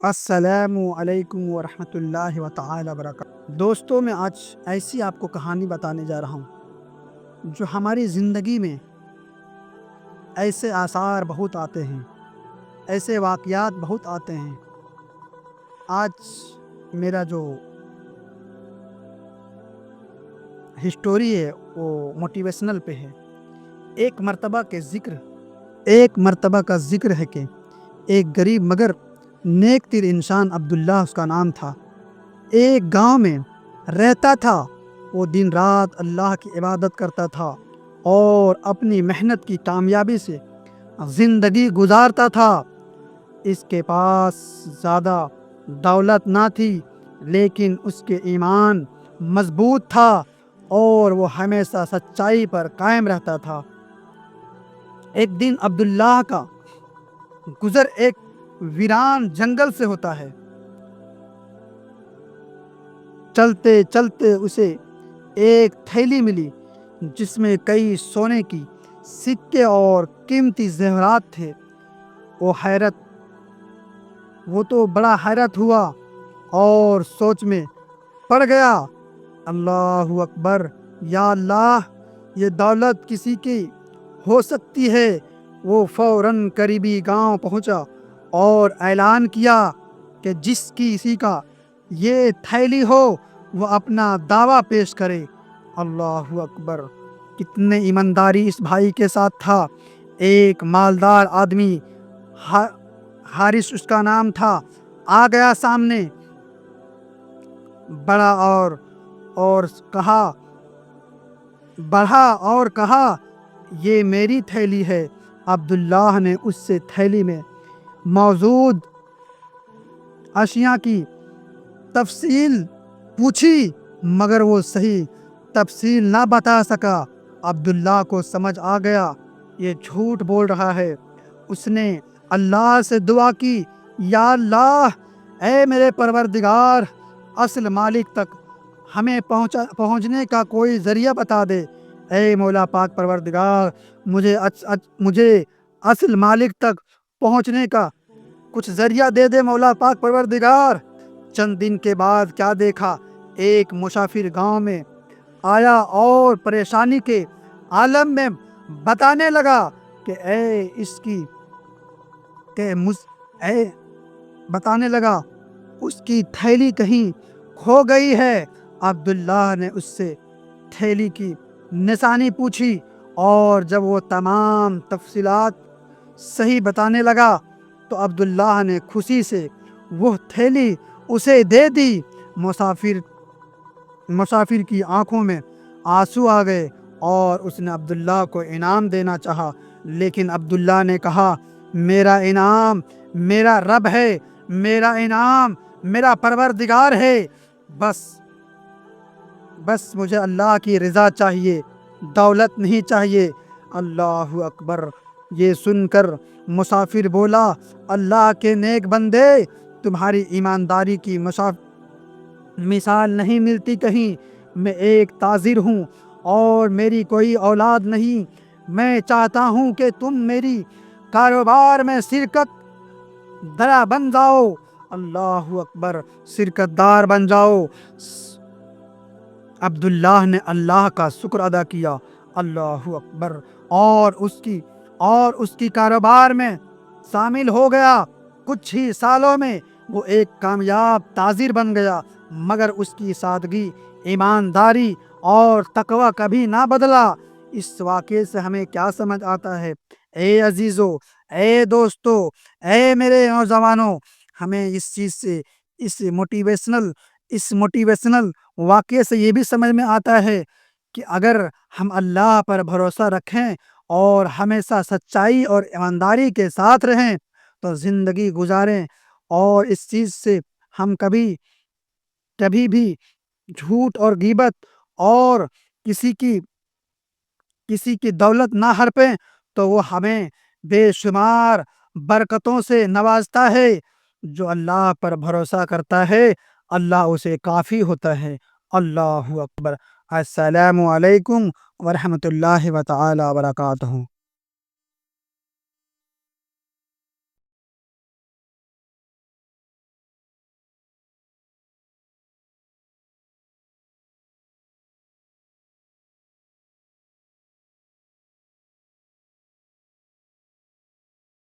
السلام علیکم ورحمۃ اللہ تعالی وبرکاتہ۔ دوستوں، میں آج ایسی آپ کو کہانی بتانے جا رہا ہوں جو ہماری زندگی میں ایسے آثار بہت آتے ہیں، ایسے واقعات بہت آتے ہیں۔ آج میرا جو ہسٹوری ہے وہ موٹیویشنل پہ ہے۔ ایک مرتبہ کا ذکر ہے کہ ایک غریب مگر نیک تر انسان عبداللہ اس کا نام تھا، ایک گاؤں میں رہتا تھا۔ وہ دن رات اللہ کی عبادت کرتا تھا اور اپنی محنت کی کامیابی سے زندگی گزارتا تھا۔ اس کے پاس زیادہ دولت نہ تھی، لیکن اس کے ایمان مضبوط تھا اور وہ ہمیشہ سچائی پر قائم رہتا تھا۔ ایک دن عبداللہ کا گزر ایک ویران جنگل سے ہوتا ہے۔ چلتے چلتے اسے ایک تھیلی ملی جس میں کئی سونے کی سکے اور قیمتی زیورات تھے۔ وہ تو بڑا حیرت ہوا اور سوچ میں پڑ گیا۔ اللہ اکبر، یا اللہ، یہ دولت کسی کی ہو سکتی ہے۔ وہ فوراً قریبی گاؤں پہنچا اور اعلان کیا کہ جس کسی کا یہ تھیلی ہو وہ اپنا دعویٰ پیش کرے۔ اللہ اکبر، کتنے ایمانداری اس بھائی کے ساتھ تھا۔ ایک مالدار آدمی، حارث اس کا نام تھا، آ گیا سامنے، بڑھا اور کہا یہ میری تھیلی ہے۔ عبداللہ نے اس سے تھیلی میں موجود اشیاء کی تفصیل پوچھی، مگر وہ صحیح تفصیل نہ بتا سکا۔ عبداللہ کو سمجھ آ گیا یہ جھوٹ بول رہا ہے۔ اس نے اللہ سے دعا کی، یا اللہ، اے میرے پروردگار، اصل مالک تک ہمیں پہنچنے کا کوئی ذریعہ بتا دے۔ اے مولا پاک پروردگار، مجھے اصل مالک تک پہنچنے کا کچھ ذریعہ دے دے مولا پاک پروردگار۔ چند دن کے بعد کیا دیکھا، ایک مسافر گاؤں میں آیا اور پریشانی کے عالم میں بتانے لگا کہ اس کی تھیلی کہیں کھو گئی ہے۔ عبداللہ نے اس سے تھیلی کی نشانی پوچھی اور جب وہ تمام تفصیلات صحیح بتانے لگا تو عبداللہ نے خوشی سے وہ تھیلی اسے دے دی۔ مسافر کی آنکھوں میں آنسو آ گئے اور اس نے عبداللہ کو انعام دینا چاہا، لیکن عبداللہ نے کہا، میرا انعام میرا رب ہے، میرا انعام میرا پروردگار ہے۔ بس مجھے اللہ کی رضا چاہیے، دولت نہیں چاہیے۔ اللہ اکبر، یہ سن کر مسافر بولا، اللہ کے نیک بندے، تمہاری ایمانداری کی مثال نہیں ملتی کہیں۔ میں ایک تاجر ہوں اور میری کوئی اولاد نہیں۔ میں چاہتا ہوں کہ تم میری کاروبار میں شرکت دار بن جاؤ۔ اللہ اکبر، شرکت دار بن جاؤ۔ عبداللہ نے اللہ کا شکر ادا کیا، اللہ اکبر، اور اس کی کاروبار میں شامل ہو گیا۔ کچھ ہی سالوں میں وہ ایک کامیاب تاجر بن گیا، مگر اس کی سادگی، ایمانداری اور تقوی کبھی نہ بدلا۔ اس واقعے سے ہمیں کیا سمجھ آتا ہے؟ اے عزیزو، اے دوستو، اے میرے نوجوانوں، ہمیں اس چیز سے، اس موٹیویشنل واقعے سے یہ بھی سمجھ میں آتا ہے کہ اگر ہم اللہ پر بھروسہ رکھیں اور ہمیشہ سچائی اور ایمانداری کے ساتھ رہیں تو زندگی گزاریں، اور اس چیز سے ہم کبھی بھی جھوٹ اور غیبت اور کسی کی دولت نہ ہڑپیں تو وہ ہمیں بے شمار برکتوں سے نوازتا ہے۔ جو اللہ پر بھروسہ کرتا ہے اللہ اسے کافی ہوتا ہے۔ اللہ اکبر۔ السلام علیکم ورحمۃ اللہ تعالی وبرکاتہ۔